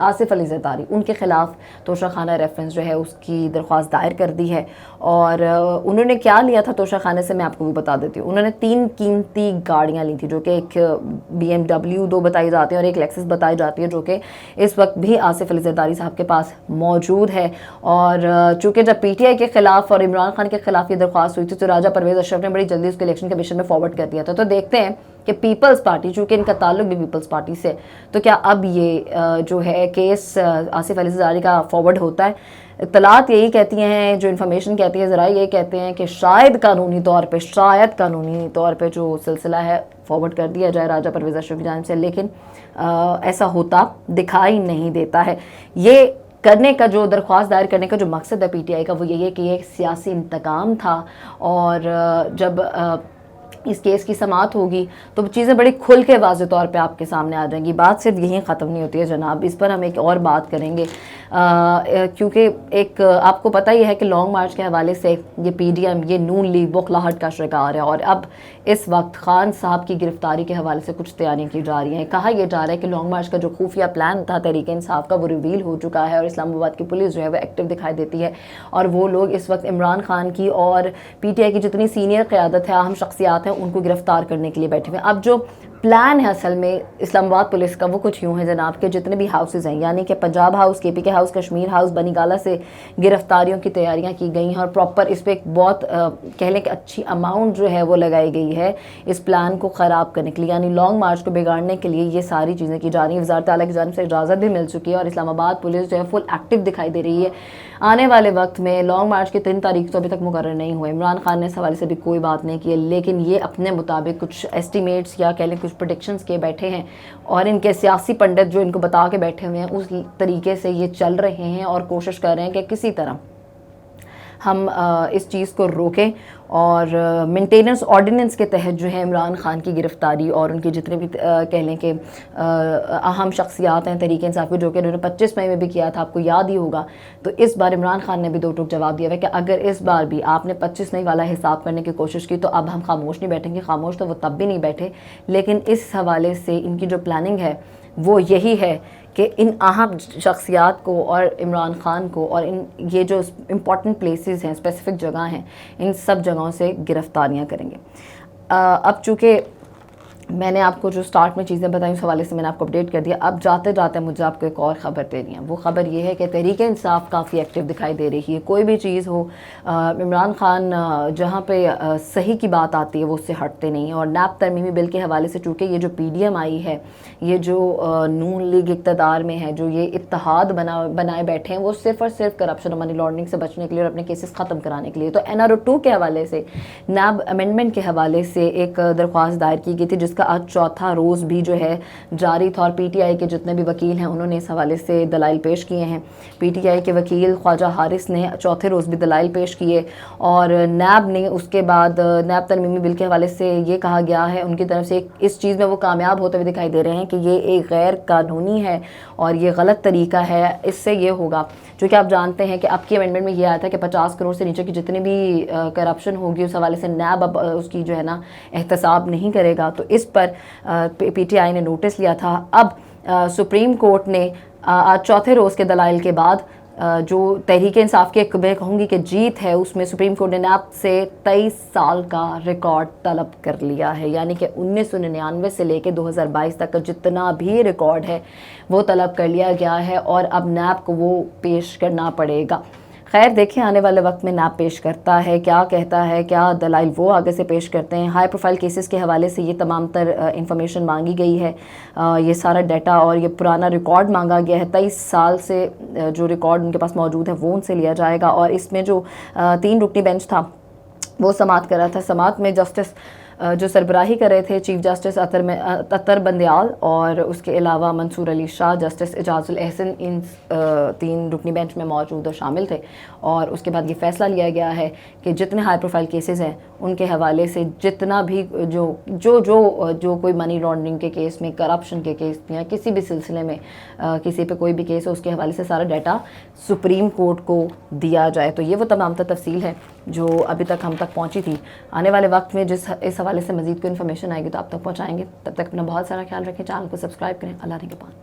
آصف علی زرداری، ان کے خلاف توشہ خانہ ریفرنس جو ہے اس کی درخواست دائر کر دی ہے. اور انہوں نے کیا لیا تھا توشہ خانے سے میں آپ کو بھی بتا دیتی ہوں. انہوں نے 3 قیمتی گاڑیاں لی تھی، جو کہ ایک BMW 2 بتائی جاتی ہے اور ایک لیکسس بتائی جاتی ہے، جو کہ اس وقت بھی آصف علی زرداری صاحب کے پاس موجود ہے. اور چونکہ جب PTI کے خلاف اور عمران خان کے خلاف یہ درخواست ہوئی تھی تو راجہ پرویز اشرف نے بڑی جلدی اس کو الیکشن کمیشن میں فارورڈ کر دیا تھا. تو دیکھتے ہیں کہ پیپلز پارٹی، چونکہ ان کا تعلق بھی پیپلز پارٹی سے، تو کیا اب یہ جو ہے کیس آصف علی زرداری کا فارورڈ ہوتا ہے. اطلاعات یہی کہتی ہیں، جو انفارمیشن کہتی ہے، ذرائع یہ کہتے ہیں کہ شاید قانونی طور پہ جو سلسلہ ہے فارورڈ کر دیا جائے راجہ پرویز اشرف کی جانب سے، لیکن ایسا ہوتا دکھائی نہیں دیتا ہے. یہ کرنے کا جو درخواست دائر کرنے کا جو مقصد ہے PTI کا، وہ یہی ہے کہ یہ سیاسی انتقام تھا. اور جب اس کیس کی سماعت ہوگی تو چیزیں بڑی کھل کے واضح طور پہ آپ کے سامنے آ جائیں گی. بات صرف یہیں ختم نہیں ہوتی ہے جناب، اس پر ہم ایک اور بات کریں گے، کیونکہ ایک آپ کو پتہ ہی ہے کہ لانگ مارچ کے حوالے سے یہ PDM، یہ نون لیگ بوکھلاہٹ کا شکار ہے. اور اب اس وقت خان صاحب کی گرفتاری کے حوالے سے کچھ تیاریاں کی جا رہی ہیں. کہا یہ جا رہا ہے کہ لانگ مارچ کا جو خفیہ پلان تھا تحریک انصاف کا، وہ ریویل ہو چکا ہے اور اسلام آباد کی پولیس جو ہے وہ ایکٹیو دکھائی دیتی ہے. اور وہ لوگ اس وقت عمران خان کی اور PTI کی جتنی سینئر قیادت ہے، اہم شخصیات ہیں، ان کو گرفتار کرنے کے لیے بیٹھے ہوئے. اب جو پلان ہے اصل میں اسلام آباد پولیس کا، وہ کچھ یوں ہے جناب کہ جتنے بھی ہاؤسز ہیں، یعنی کہ Punjab house, KPK house, Kashmir house, بنی گالہ سے گرفتاریوں کی تیاریاں کی گئی ہیں. اور پراپر اس پہ ایک بہت کہہ لیں کہ اچھی اماؤنٹ جو ہے وہ لگائی گئی ہے اس پلان کو خراب کرنے کے لیے، یعنی لانگ مارچ کو بگاڑنے کے لیے یہ ساری چیزیں کی جا رہی ہیں. وزارت اعلیٰ کی جانب سے اجازت بھی مل چکی ہے اور اسلام آباد پولیس جو ہے فل ایکٹیو دکھائی دے رہی ہے. آنے والے وقت میں لانگ مارچ کی 3 تاریخ تو ابھی تک مقرر نہیں ہوئے. عمران خان نے اس حوالے سے بھی کوئی بات نہیں کی، لیکن یہ اپنے مطابق کچھ ایسٹیمیٹس یا کہہ لیں کچھ پریڈکشنز کے بیٹھے ہیں، اور ان کے سیاسی پنڈت جو ان کو بتا کے بیٹھے ہوئے ہیں اس طریقے سے یہ چل رہے ہیں اور کوشش کر رہے ہیں کہ کسی طرح ہم اس چیز کو روکیں. اور مینٹیننس آرڈیننس کے تحت جو ہے عمران خان کی گرفتاری اور ان کی جتنے بھی کہہ لیں کہ اہم شخصیات ہیں تحریک انصاف کی، جو کہ انہوں نے 25 مئی میں بھی کیا تھا، آپ کو یاد ہی ہوگا. تو اس بار عمران خان نے بھی 2 ٹوک جواب دیا ہے کہ اگر اس بار بھی آپ نے 25 مئی والا حساب کرنے کی کوشش کی تو اب ہم خاموش نہیں بیٹھیں گے. خاموش تو وہ تب بھی نہیں بیٹھے، لیکن اس حوالے سے ان کی جو پلاننگ ہے وہ یہی ہے کہ ان اہم شخصیات کو اور عمران خان کو اور یہ جو امپورٹنٹ پلیسز ہیں، اسپیسیفک جگہ ہیں، ان سب جگہوں سے گرفتاریاں کریں گے. اب چونکہ میں نے آپ کو جو سٹارٹ میں چیزیں بتائیں اس حوالے سے میں نے آپ کو اپڈیٹ کر دیا. اب جاتے جاتے مجھے آپ کو ایک اور خبر دینی ہے. وہ خبر یہ ہے کہ تحریک انصاف کافی ایکٹیو دکھائی دے رہی ہے. کوئی بھی چیز ہو، عمران خان جہاں پہ صحیح کی بات آتی ہے وہ اس سے ہٹتے نہیں ہیں. اور نیب ترمیمی بل کے حوالے سے چونکہ یہ جو PDM آئی ہے، یہ جو نون لیگ اقتدار میں ہے، جو یہ اتحاد بنائے بیٹھے ہیں، وہ صرف اور صرف کرپشن اور منی لانڈرنگ سے بچنے کے لیے اور اپنے کیسز ختم کرانے کے لیے. تو NRO 2 کے حوالے سے، نیب امینڈمنٹ کے حوالے سے ایک درخواست دائر کی گئی تھی، جس کا آج 4تھا روز بھی جو ہے جاری تھا. اور PTI کے جتنے بھی وکیل ہیں انہوں نے اس حوالے سے دلائل پیش کیے ہیں. PTI کے وکیل خواجہ حارث نے 4تھے روز بھی دلائل پیش کیے. اور نیب نے اس کے بعد نیب ترمیمی بل کے حوالے سے یہ کہا گیا ہے ان کی طرف سے، اس چیز میں وہ کامیاب ہوتے ہوئے دکھائی دے رہے ہیں کہ یہ ایک غیر قانونی ہے اور یہ غلط طریقہ ہے. اس سے یہ ہوگا، چونکہ آپ جانتے ہیں کہ اب کی امینڈمنٹ میں یہ آیا تھا کہ 50 کروڑ سے نیچے کی جتنی بھی کرپشن ہوگی اس حوالے سے نیب اب اس کی جو ہے نا احتساب نہیں کرے گا. تو اس پر PTI نے نوٹس لیا تھا. اب سپریم کورٹ نے آج 4تھے روز کے دلائل کے بعد جو تحریک انصاف کی ایک میں کہوں گی کہ جیت ہے، اس میں سپریم کورٹ نے نیب سے 23 سال کا ریکارڈ طلب کر لیا ہے. یعنی کہ 1999 سے لے کے 2022 تک کا جتنا بھی ریکارڈ ہے وہ طلب کر لیا گیا ہے، اور اب نیب کو وہ پیش کرنا پڑے گا. خیر دیکھیں آنے والے وقت میں نیب پیش کرتا ہے، کیا کہتا ہے، کیا دلائل وہ آگے سے پیش کرتے ہیں. ہائی پروفائل کیسز کے حوالے سے یہ تمام تر انفارمیشن مانگی گئی ہے، یہ سارا ڈیٹا اور یہ پرانا ریکارڈ مانگا گیا ہے. 23 سال سے جو ریکارڈ ان کے پاس موجود ہے وہ ان سے لیا جائے گا. اور اس میں جو 3 رکنی بینچ تھا وہ سماعت کر رہا تھا. سماعت میں جسٹس جو سربراہی کر رہے تھے چیف جسٹس اطہر بندیال اور اس کے علاوہ منصور علی شاہ، جسٹس اعجاز الاحسن، ان 3 رکنی بینچ میں موجود اور شامل تھے. اور اس کے بعد یہ فیصلہ لیا گیا ہے کہ جتنے ہائی پروفائل کیسز ہیں ان کے حوالے سے جتنا بھی جو کوئی منی لانڈرنگ کے کیس میں، کرپشن کے کیس یا کسی بھی سلسلے میں کسی پہ کوئی بھی کیس ہو، اس کے حوالے سے سارا ڈیٹا سپریم کورٹ کو دیا جائے. تو یہ وہ تمام تفصیل ہے جو ابھی تک ہم تک پہنچی تھی. آنے والے وقت میں اس حوالے سے مزید کوئی انفارمیشن آئے گی تو آپ تک پہنچائیں گے. تب تک اپنا بہت سارا خیال رکھیں، چینل کو سبسکرائب کریں. اللہ نگہبان.